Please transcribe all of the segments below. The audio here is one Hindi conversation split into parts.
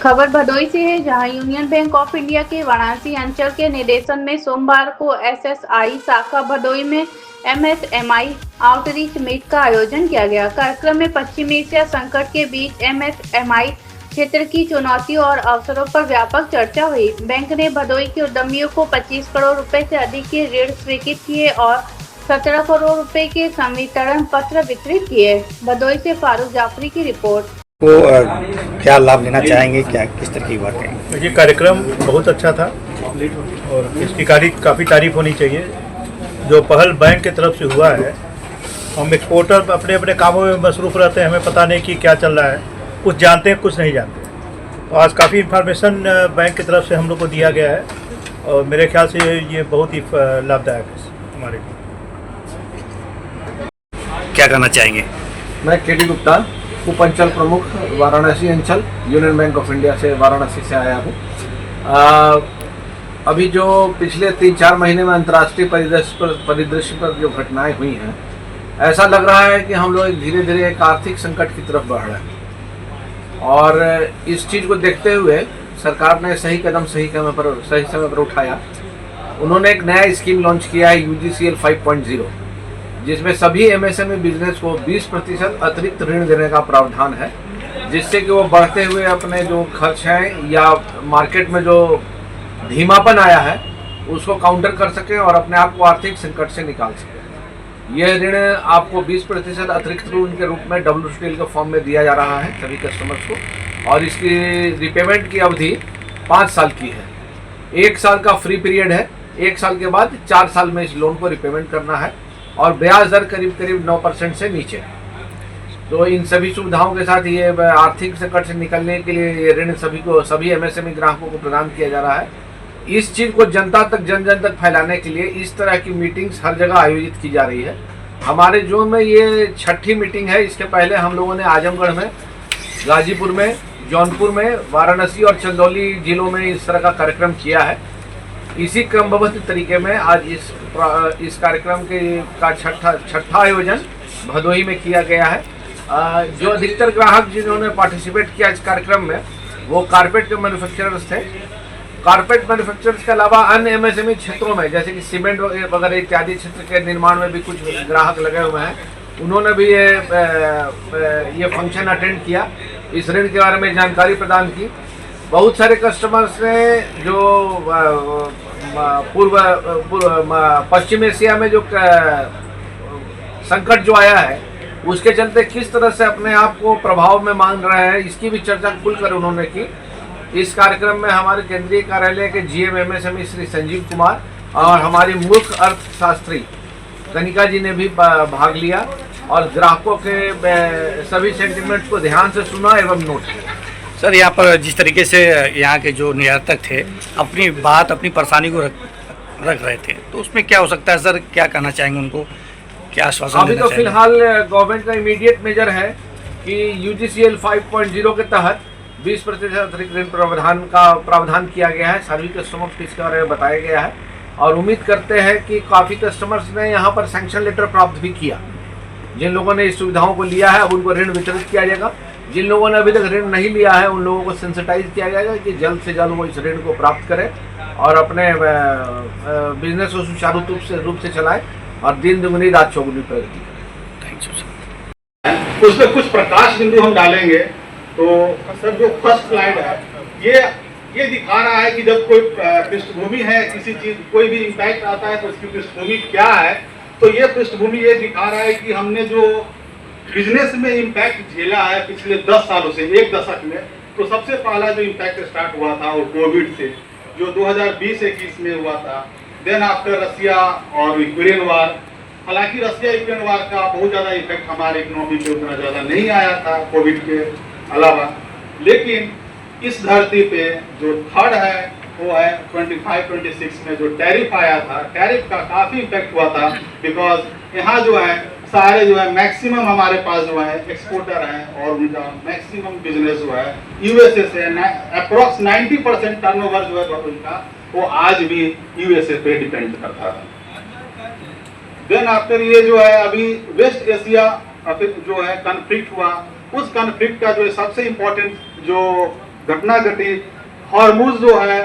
खबर भदोई से है, जहां यूनियन बैंक ऑफ इंडिया के वाराणसी अंचल के निर्देशन में सोमवार को एसएसआई शाखा भदोई में एमएसएमई आउटरीच मीट का आयोजन किया गया। कार्यक्रम में पश्चिम एशिया संकट के बीच एमएसएमई क्षेत्र की चुनौतियों और अवसरों पर व्यापक चर्चा हुई। बैंक ने भदोई के उद्यमियों को 25 करोड़ रुपए से अधिक के ऋण स्वीकृत किए और 17 करोड़ रुपए के संवितरण पत्र वितरित किए। भदोई से फारूक जाफरी की रिपोर्ट। वो क्या लाभ लेना चाहेंगे, क्या किस तरह की बातें? ये कार्यक्रम बहुत अच्छा था और इसकी काफ़ी तारीफ होनी चाहिए। जो पहल बैंक की तरफ से हुआ है, हम एक्सपोर्टर अपने अपने कामों में मसरूफ़ रहते हैं, हमें पता नहीं कि क्या चल रहा है, कुछ जानते हैं कुछ नहीं जानते। तो आज काफ़ी इन्फॉर्मेशन बैंक की तरफ से हम लोग को दिया गया है और मेरे ख्याल से ये बहुत ही लाभदायक है हमारे लिए। क्या कहना चाहेंगे? मैं केडी गुप्ता, उप अंचल प्रमुख वाराणसी अंचल, यूनियन बैंक ऑफ इंडिया से वाराणसी से आया हूँ। अभी जो पिछले 3-4 महीने में अंतर्राष्ट्रीय परिदृश्य पर जो घटनाएं हुई हैं, ऐसा लग रहा है कि हम लोग धीरे धीरे एक आर्थिक संकट की तरफ बढ़ रहे हैं और इस चीज़ को देखते हुए सरकार ने सही कदम सही समय पर उठाया। उन्होंने एक नया स्कीम लॉन्च किया है UGCL 5.0, जिसमें सभी MSME बिजनेस को 20% अतिरिक्त ऋण देने का प्रावधान है, जिससे कि वो बढ़ते हुए अपने जो खर्च हैं या मार्केट में जो धीमापन आया है उसको काउंटर कर सकें और अपने आप को आर्थिक संकट से निकाल सकें। यह ऋण आपको 20% अतिरिक्त ऋण के रूप में WCL के फॉर्म में दिया जा रहा है सभी कस्टमर्स को, और इसकी रिपेमेंट की अवधि 5 साल की है। 1 साल का फ्री पीरियड है, 1 साल के बाद 4 साल में इस लोन को रिपेमेंट करना है और ब्याज दर करीब 9% से नीचे। तो इन सभी सुविधाओं के साथ ये आर्थिक संकट से निकलने के लिए ये ऋण सभी MSME ग्राहकों को प्रदान किया जा रहा है। इस चीज़ को जनता तक जन तक फैलाने के लिए इस तरह की मीटिंग्स हर जगह आयोजित की जा रही है। हमारे जोन में ये 6ठी मीटिंग है। इसके पहले हम लोगों ने आजमगढ़ में, गाजीपुर में, जौनपुर में, वाराणसी और चंदौली जिलों में इस तरह का कार्यक्रम किया है। इसी क्रमबद्ध तरीके में आज इस कार्यक्रम का छठा आयोजन भदोई में किया गया है। जो अधिकतर ग्राहक जिन्होंने पार्टिसिपेट किया इस कार्यक्रम में वो कारपेट के मैन्युफैक्चरर्स थे। कारपेट मैन्युफैक्चरर्स के अलावा अन्य MSME क्षेत्रों में जैसे कि सीमेंट वगैरह इत्यादि क्षेत्र के निर्माण में भी कुछ ग्राहक लगे हुए हैं। उन्होंने भी ये फंक्शन अटेंड किया, इस ऋण के बारे में जानकारी प्रदान की। बहुत सारे कस्टमर्स ने जो पश्चिम एशिया में जो संकट जो आया है उसके चलते किस तरह से अपने आप को प्रभाव में मान रहे हैं, इसकी भी चर्चा खुलकर उन्होंने की। इस कार्यक्रम में हमारे केंद्रीय कार्यालय के GM MSME श्री संजीव कुमार और हमारी मुख्य अर्थशास्त्री कनिका जी ने भी भाग लिया और ग्राहकों के सभी सेंटिमेंट्स को ध्यान से सुना एवं नोट किया। सर, यहाँ पर जिस तरीके से यहाँ के जो निर्यातक थे अपनी परेशानी को रख रहे थे, तो उसमें क्या हो सकता है सर? क्या कहना चाहेंगे उनको, क्या आश्वासन अभी तो फिलहाल गवर्नमेंट का इमीडिएट मेजर है कि UGCL 5.0 के तहत 20% अतिरिक्त ऋण प्रावधान किया गया है। सभी कस्टमर्स को इसके बारे में बताया गया है और उम्मीद करते हैं कि काफ़ी कस्टमर्स ने यहाँ पर सैंक्शन लेटर प्राप्त भी किया। जिन लोगों ने इस सुविधाओं को लिया है अब उनको ऋण वितरित किया जाएगा। जिन लोगों ने अभी तक ऋण नहीं लिया है उन लोगों को सेंसिटाइज किया जाएगा कि जल्द से जल्द वो इस ऋण को प्राप्त करें और अपने बिजनेस को सुचारू रूप से चलाएं और दिन दुगुनी रात चौगुनी प्रगति करें। Thank you sir. उसमें कुछ प्रकाश बिंदु हम डालेंगे। तो सर, जो फर्स्ट स्लाइड है ये दिखा रहा है कि जब कोई पृष्ठभूमि है, किसी चीज कोई भी इम्पैक्ट आता है तो उसकी पृष्ठभूमि क्या है। तो ये पृष्ठभूमि ये दिखा रहा है कि हमने जो बिजनेस में इम्पैक्ट झेला है पिछले 10 सालों से, 1 दशक में। तो सबसे पहला जो इम्पैक्ट स्टार्ट हुआ था वो कोविड से, जो 2020-21 में हुआ था। देन आफ्टर रसिया और यूक्रेन वार। हालांकि रसिया यूक्रेन वार का बहुत ज़्यादा इफेक्ट हमारे इकोनॉमी पे उतना ज़्यादा नहीं आया था कोविड के अलावा, लेकिन इस धरती पे जो थर्ड है वो है 25-26 में जो टैरिफ आया था। टैरिफ का काफ़ी इफेक्ट हुआ था, बिकॉज यहाँ जो है सारे जो है मैक्सिमम हमारे पास जो है एक्सपोर्टर हैं और उनका मैक्सिमम बिजनेस जो है USA से अप्रॉक्स 90% टर्नओवर जो है उनका वो आज भी USA पे डिपेंड करता था। देन आफ्टर ये जो है अभी वेस्ट एशिया जो है कॉन्फ्लिक्ट हुआ, उस कॉन्फ्लिक्ट का जो सबसे इम्पोर्टेंट जो घटना घटी। हॉर्मुज जो है,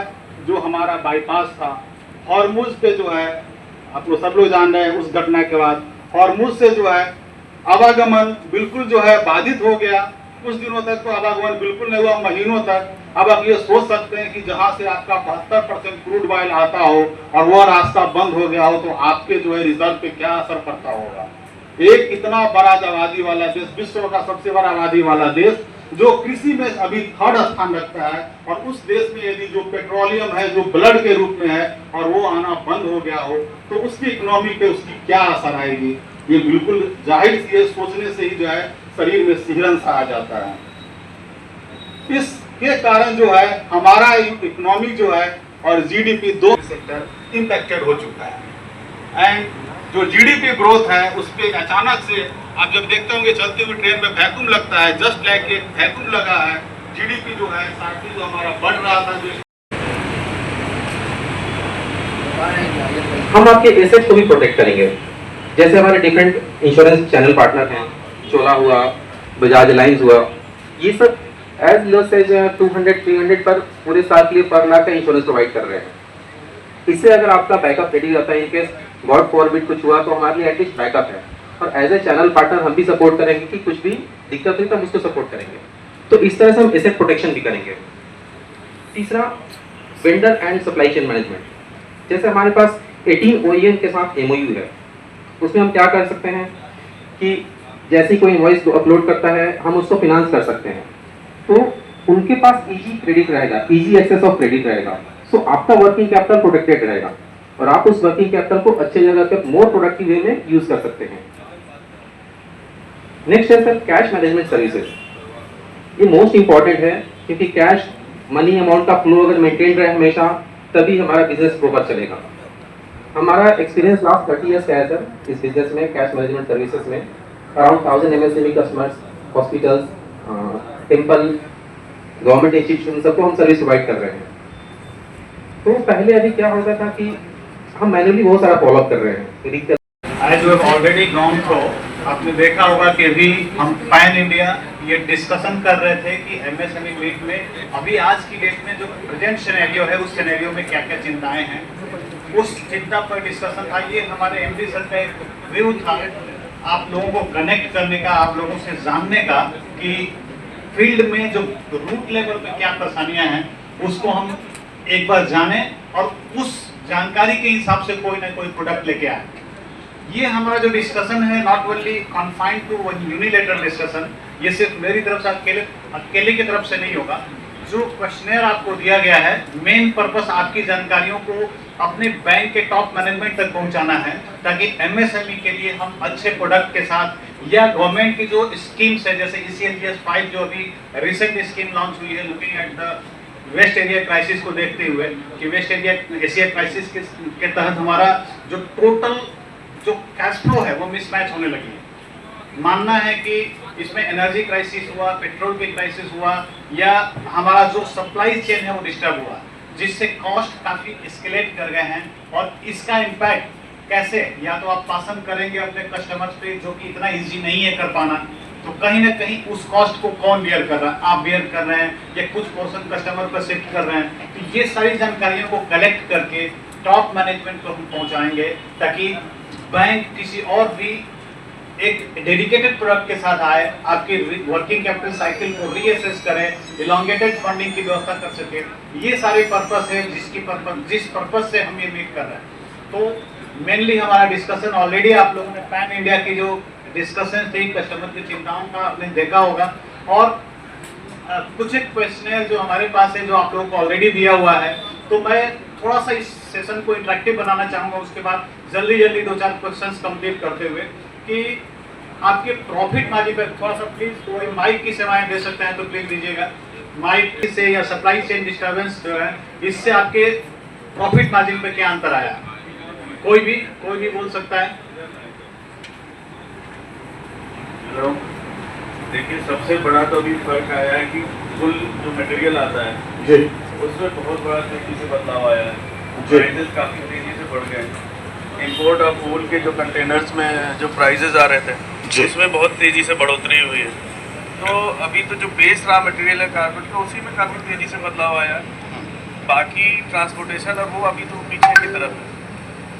जो हमारा बाईपास था, हॉर्मुज पे जो है आप लोग सब लोग जान रहे हैं, उस घटना के बाद हॉर्मुज से जो है आवागमन बिल्कुल जो है बाधित हो गया। कुछ दिनों तक तो आवागमन बिल्कुल नहीं हुआ, महीनों तक। अब आप ये सोच सकते हैं कि जहां से आपका 72% क्रूड ऑयल आता हो और वह रास्ता बंद हो गया हो, तो आपके जो है रिजर्व पे क्या असर पड़ता होगा। एक इतना बड़ा आबादी वाला देश, विश्व का सबसे बड़ा आबादी वाला देश, जो कृषि में अभी 3rd स्थान रखता है, और उस देश में यदि जो पेट्रोलियम है, जो ब्लड के रूप में है, और वो आना बंद हो गया हो, तो उसकी इकोनॉमी पे उसकी क्या असर आएगी। ये बिल्कुल जाहिर सी है, सोचने से ही जो है शरीर में सिहरन सा आ जाता है। इसके कारण जो है हमारा इकोनॉमी जो है और जीडीपी, दो सेक्टर इम्पैक्टेड हो चुका है। एंड जो जीडीपी ग्रोथ है उस पे अचानक से आप जब देखते होंगे चलती हुई ट्रेन में वैक्यूम लगता है, जस्ट लाइक एक वैक्यूम लगा है। जीडीपी जो है साथ जो हमारा बढ़ रहा था, जो हम आपके एसेट को भी प्रोटेक्ट करेंगे। जैसे हमारे डिफरेंट इंश्योरेंस चैनल पार्टनर हैं, चोला हुआ, बजाज अलायंस हुआ, ये सब एज लो से 200-300 पर पूरे साल के लिए पर लाख का इंश्योरेंस प्रोवाइड कर रहे हैं। इससे अगर आपका बैकअप रेडी रहता है, इनकेस गॉड फॉरबिड कुछ हुआ तो हमारे लिए एटलीस्ट बैकअप है। और एज ए चैनल पार्टनर हम भी सपोर्ट करेंगे कि कुछ भी दिक्कत हुई तो हम उसको सपोर्ट करेंगे। तो इस तरह से हम एसेट प्रोटेक्शन भी करेंगे। तीसरा, vendor and supply chain management. जैसे हमारे पास 18 OEM के साथ MOU है, उसमें हम क्या कर सकते हैं कि जैसे कोई इनवॉइस अपलोड करता है, हम उसको फिनांस कर सकते हैं, तो उनके पास इजी क्रेडिट रहेगा, इजी एक्सेस ऑफ क्रेडिट रहेगा। सो आपका वर्किंग कैपिटल प्रोटेक्टेड रहेगा और आप उस वर्किंग कैपिटल को अच्छे जगह पे मोर प्रोडक्टिव वे में यूज कर सकते हैं। नेक्स्ट है सर कैश मैनेजमेंट सर्विसेज। ये मोस्ट इंपॉर्टेंट है, क्योंकि कैश मनी अमाउंट का फ्लो अगर मेंटेन रहे हमेशा, तभी हमारा बिजनेस प्रॉपर चलेगा। हमारा एक्सपीरियंस लास्ट 30 ईयर्स का है सर इस बिजनेस में, कैश मैनेजमेंट सर्विसेज में। Around 1000 MSME customers, hospitals, temple, government institution, सबको हम सर्विस प्रोवाइड कर रहे हैं। तो पहले अभी क्या होता था कि हम मैन्युअली बहुत सारा फॉलोअप कर रहे हैं। As you have already gone through, आपने देखा होगा कि अभी हम पैन इंडिया ये डिस्कशन कर रहे थे कि MSME मीट में अभी आज की डेट में जो प्रेजेंट सिनेरियो है, उस सिनेरियो में क्या क्या चिंताएं हैं, उस चिंता पर डिस्कशन था। ये हमारे MD सर का एक व्यू था, आप लोगों को कनेक्ट करने का, आप लोगों से जानने का कि फील्ड में जो रूट लेवल पे क्या परेशानियां हैं, उसको हम एक बार जाने और उस जानकारी के हिसाब से कोई ना कोई प्रोडक्ट लेके आए। ये हमारा जो डिस्कशन है not only confined to one unilateral discussion, ये सिर्फ मेरी तरफ से अकेले की तरफ से नहीं होगा। जो क्वेश्चनर आपको दिया गया है, मेन पर्पस आपकी जानकारियों को अपने बैंक के टॉप मैनेजमेंट तक पहुंचाना है, ताकि MSME के लिए हम अच्छे प्रोडक्ट के साथ या गवर्नमेंट की जो स्कीम्स है, जैसे ECLGS 5 जो अभी रिसेंट स्कीम लॉन्च हुई है, looking at the waste area crisis को देखते हुए कि वेस्ट एशिया क्राइसिस के तहत हमारा जो टोटल जो कैश फ्लो है वो मिसमैच होने लगी है। मानना है कि इसमें एनर्जी क्राइसिस हुआ, पेट्रोल की क्राइसिस हुआ, या हमारा जो सप्लाई चेन है वो डिस्टर्ब हुआ, जिससे कॉस्ट काफ़ी एस्केलेट कर गए हैं। और इसका इम्पैक्ट कैसे, या तो आप पासन करेंगे अपने कस्टमर्स पे, जो कि इतना ईजी नहीं है कर पाना, तो कहीं ना कहीं उस कॉस्ट को कौन बियर कर रहा है, आप बियर कर रहे हैं या कुछ पोर्शन कस्टमर पर शिफ्ट कर रहे हैं। तो ये सारी जानकारियों को कलेक्ट करके टॉप मैनेजमेंट को हम पहुंचाएंगे, ताकि बैंक किसी और भी एक डेडिकेटेड प्रोडक्ट के साथ आए, आपकी वर्किंग कैपिटल साइकिल को रीअसेस करें, इलॉन्गेटेड फंडिंग की व्यवस्था कर सके। ये सारे पर्पस है जिस पर्पस से हम ये मीट कर रहे हैं। तो मेनली हमारा डिस्कशन ऑलरेडी आप लोगों ने पैन इंडिया की जो डिस्कशन थी, कस्टमर की चिंताओं का आपने देखा होगा, और कुछ एक क्वेश्चनर जो हमारे पास है, जो आप लोगों को ऑलरेडी दिया हुआ है। तो मैं थोड़ा सा इस सेशन को इंटरेक्टिव बनाना चाहूँगा, उसके बाद जल्दी 2-4 क्वेश्चंस कंप्लीट करते हुए कि आपके प्रॉफिट मार्जिन पर थोड़ा सा प्लीज कोई माइक की सेवाएं दे सकते हैं तो प्लीज दीजिएगा। माइक से या सप्लाई चेन डिस्टर्बेंस जो है, इससे आपके प्रॉफिट मार्जिन पे क्या अंतर आया? कोई भी बोल सकता है। हेलो, देखिए सबसे बड़ा तो अभी फर्क आया है कि फुल जो मटेरियल आता है जी, उसमें बहुत बड़ा तेजी से बदलाव आया है, प्राइसेस काफ़ी तेजी से बढ़ गए। इंपोर्ट ऑफ फूल के जो कंटेनर्स में जो प्राइसेस आ रहे थे, उसमें बहुत तेजी से बढ़ोतरी हुई है। तो अभी तो जो बेस रहा मटेरियल है कारपेट का, उसी में काफ़ी तेज़ी से बदलाव आया है। बाकी ट्रांसपोर्टेशन और वो अभी तो पीछे की तरफ है।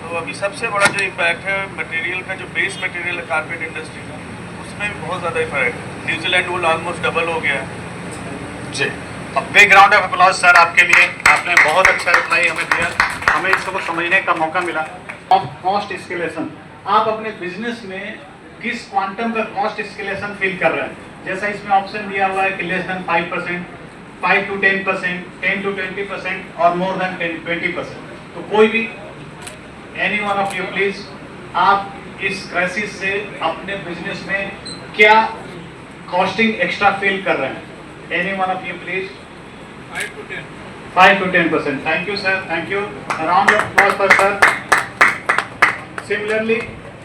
तो अभी सबसे बड़ा जो इम्पैक्ट है मटेरियल का, जो बेस मटेरियल है कारपेट इंडस्ट्री का, उसमें भी बहुत ज़्यादा इफेक्ट है। न्यूजीलैंड वुल ऑलमोस्ट डबल हो गया है। जी, अब big round of applause sir आपके लिए। आपने बहुत अच्छा रिप्लाई हमें दिया, हमें इसको समझने का मौका मिला। ऑफ कॉस्ट एस्केलेशन, आप अपने बिजनेस में किस क्वांटम का कॉस्ट एस्केलेशन फील कर रहे हैं? जैसा इसमें ऑप्शन दिया हुआ है कि लेस देन 5%, 5 to 10%, 10 to 20% और मोर देन 20%। तो कोई भी any one of you please, आप इस क्राइसिस से अपने बिजनेस में क्या कॉस्टिंग एक्स्ट्रा फील कर रहे हैं? Any one of you please. 5 to 10%। Thank you sir, thank you. Round of applause for sir. Similarly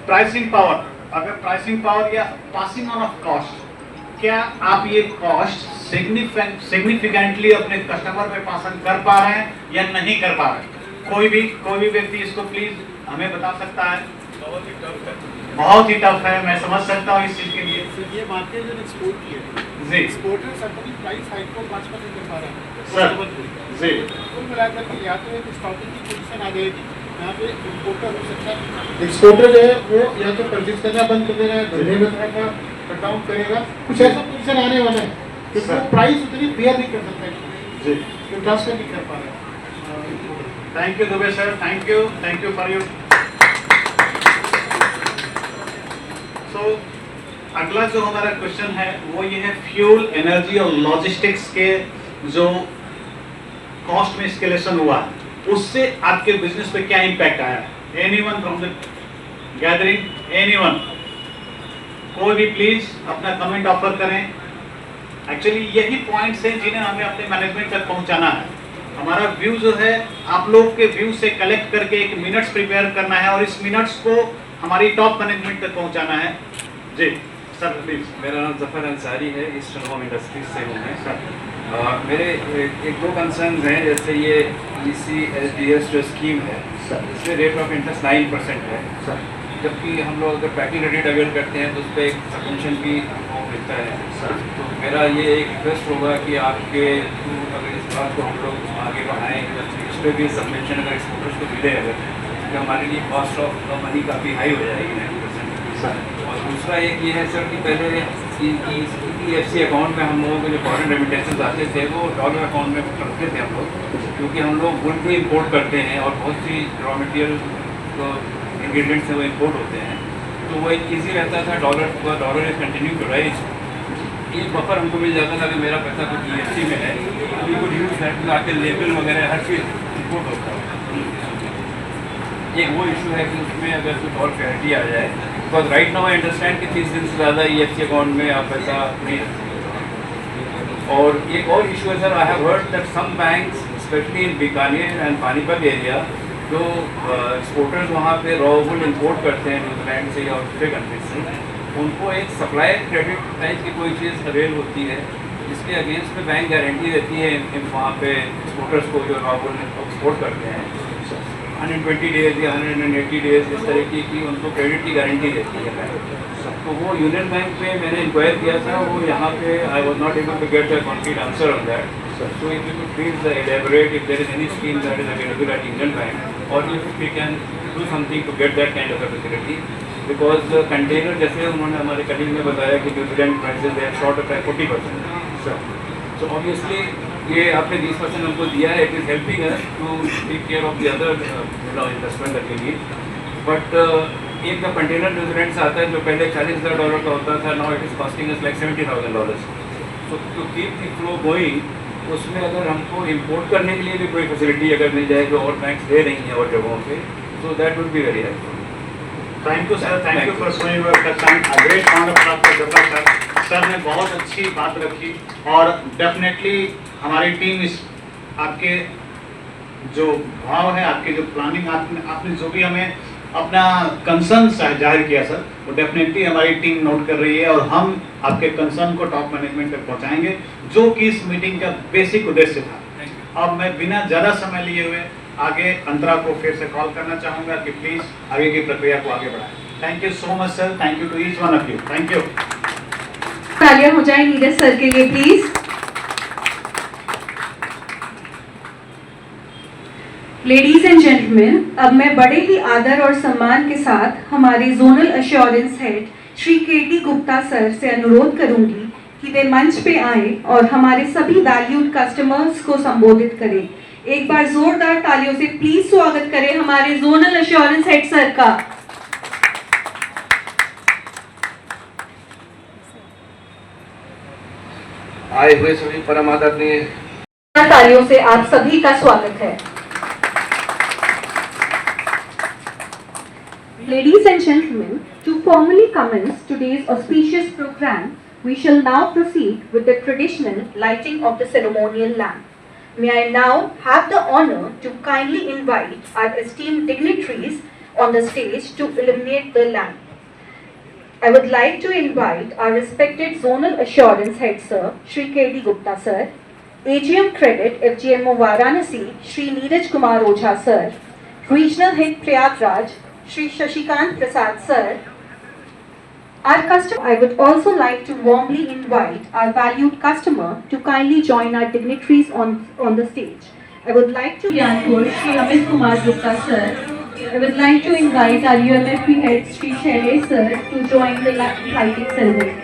pricing power, अगर प्राइसिंग पावर या पासिंग ऑन ऑफ कॉस्ट, क्या आप ये कॉस्ट सिग्निफिकेंटली अपने कस्टमर पे पास ऑन कर पा रहे हैं या नहीं कर पा रहे हैं? कोई भी व्यक्ति इसको प्लीज हमें बता सकता है। बहुत ही टफ है, मैं समझ सकता हूँ इस चीज के लिए। तो ये मार्केट जो एक्सपोर्ट की है जी एक्सपोर्टर्स अपनी प्राइस हाइक को 5% कर पा रहे हैं सर। जी कुल मिलाकर के या तो एक स्टॉकिंग की पोजीशन आ जाएगी, यहाँ पे इम्पोर्टर हो सकता है, एक्सपोर्टर जो है वो या तो परचेज करना बंद कर देगा, धंधे में थोड़ा सा कट डाउन करेगा, कुछ ऐसा पोजीशन आने वाला है क्योंकि वो प्राइस उतनी बेयर नहीं कर सकता है जी, तो ट्रांसफर नहीं कर पा रहा है। Thank you Dubey sir, thank you for you. So अगला जो हमारा क्वेश्चन है वो ये है, फ्यूल, एनर्जी और लॉजिस्टिक्स के जो कॉस्ट में एस्केलेशन हुआ उससे आपके बिजनेस पे क्या इम्पैक्ट आया? Anyone from the gathering, anyone, कोई भी प्लीज अपना कमेंट ऑफर करें। एक्चुअली यही पॉइंट्स हैं जिन्हें हमें अपने मैनेजमेंट तक पहुंचाना है। हमारा व्यू जो है आप लोग के व्यू से कलेक्ट करके एक मिनट्स प्रिपेयर करना है और इस मिनट्स को हमारी टॉप मैनेजमेंट तक पहुंचाना है। जी सर प्लीज। मेरा नाम जफर अंसारी है, ईस्टर्न होम इंडस्ट्रीज से हूँ मैं। मेरे एक दो कंसर्न हैं, जैसे ये ECSDS जो स्कीम है इसमें रेट ऑफ इंटरेस्ट 9% है, जबकि हम लोग अगर पैकिंग रेट अवेल करते हैं तो उस पर एक सबवेंशन भी मिलता है। तो मेरा ये एक रिक्वेस्ट होगा कि आपके अगर इस बात को हम लोग आगे बढ़ाएँ, इस पर भी सबवेंशन अगर एक्सपोर्टर्स को मिले अगर, तो हमारे लिए कॉस्ट ऑफ मनी काफ़ी हाई हो जाएगी 9%। और दूसरा एक ये है सर कि पहले EFC अकाउंट में हम लोगों के जो फॉरेन रेमिटेंसेस आते थे वो डॉलर अकाउंट में रखते थे हम लोग, क्योंकि हम लोग वुड भी इंपोर्ट करते हैं और बहुत सी रॉ मटेरियल जो इंग्रेडिएंट्स हैं वो इंपोर्ट होते हैं, तो वो एक ईजी रहता था। Dollar is continue to rise, एक बफर हमको मिल जाता था कि मेरा पैसा कुछ EFC में है, अभी कुछ यूज है आके लेबल वगैरह हर चीज़ इंपोर्ट होता है। एक वो इशू है कि उसमें अगर कुछ और क्लैरिटी आ जाए, because right now I understand कि 30 दिन से ज़्यादा EFC अकाउंट में आप पैसा नहीं रखते। और एक और इशू है sir, I have heard that some banks specially in Bikaner and Panipat area, जो एक्सपोर्टर्स वहाँ पे रॉ वुड इंपोर्ट करते हैं न्यूजीलैंड से या दूसरे कंट्रीज से, उनको एक सप्लाई क्रेडिट टाइप की कोई चीज़ अवेल होती है जिसके अगेंस्ट में बैंक गारंटी देती है वहाँ पे एक्सपोर्टर्स को जो रॉ वुड एक्सपोर्ट करते हैं 120 डेज या 180 डेज, इस तरीके की उनको क्रेडिट की गारंटी देती है बैंक। तो वो यूनियन बैंक पे मैंने इंक्वायर किया था, वो यहाँ पे I was not able to get a concrete answer on that. So if you could please elaborate if there is any scheme that is available at Indian Bank, or if we can do something to get that kind of a facility, because container जैसे उन्होंने हमारे कलीग ने बताया कि New Zealand prices they shot up 40%। So obviously ये आपने 20% हमको दिया है, it is helping us to take care of the other investment that we need. But एक द कंटेनर न्यूजीलैंड से आता है जो पहले $40,000 का होता था, now it is costing us like $70,000। So to keep the flow going, उसमें अगर हमको इंपोर्ट करने के लिए भी कोई फैसिलिटी अगर मिल जाए जो और बैंक्स दे रही हैं और जगहों पे, तो that would be very helpful. Thank you sir, thank you for showing your concern. A great round of applause for Zafar sir. Sir ने बहुत अच्छी बात रखी और डेफिनेटली हमारी टीम इस आपके जो भाव है, आपके जो प्लानिंग आपने जो भी हमें अपना कंसर्न जाहिर किया सर, वो डेफिनेटली हमारी टीम नोट कर रही है और हम आपके कंसर्न को टॉप मैनेजमेंट तक पहुंचाएंगे, जो कि इस मीटिंग का बेसिक उद्देश्य था। अब मैं बिना ज़्यादा समय लिए हुए आगे अंतरा को फिर से कॉल करना चाहूँगा कि प्लीज़ आगे की प्रक्रिया को आगे बढ़ाएं। Thank you so much sir, thank you to each one of you, thank you. तालियां हो जाए नीरज सर के लिए प्लीज। लेडीज एंड जेंटलमैन, अब मैं बड़े ही आदर और सम्मान के साथ हमारे जोनल एश्योरेंस हेड श्री केटी गुप्ता सर से अनुरोध करूंगी कि वे मंच पे आए और हमारे सभी वैल्यूड कस्टमर्स को संबोधित करें। एक बार जोरदार तालियों से प्लीज स्वागत करें हमारे जोनल एश्योरेंस हेड सर का। आए हुए सभी परम आदरणीय तालियों से आप सभी का स्वागत है। Ladies and gentlemen, to formally commence today's auspicious program, we shall now proceed with the traditional lighting of the ceremonial lamp. May I now have the honor to kindly invite our esteemed dignitaries on the stage to illuminate the lamp. I would like to invite our respected Zonal Assurance Head Sir, Shri K.D. Gupta Sir, AGM Credit FGMO Varanasi, Shri Neeraj Kumar Ojha Sir, Regional Head Prayagraj, Shri Shashikant Prasad Sir. I would also like to warmly invite our valued customer to kindly join our dignitaries on the stage. I would like to Gyanpur Shri Amit Kumar Gupta Sir. I would like to invite our UMFP head Shri Shailesh Sir to join the lighting ceremony.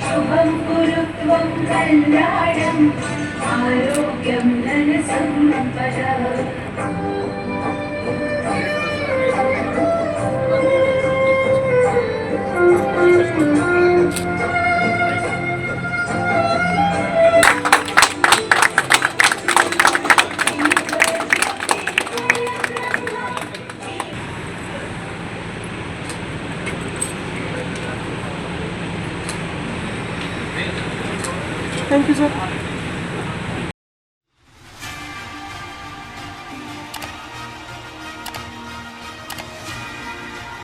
शुभं कुरु त्वं कल्याणं आरोग्यं धनसम्पदः। Thank you, sir.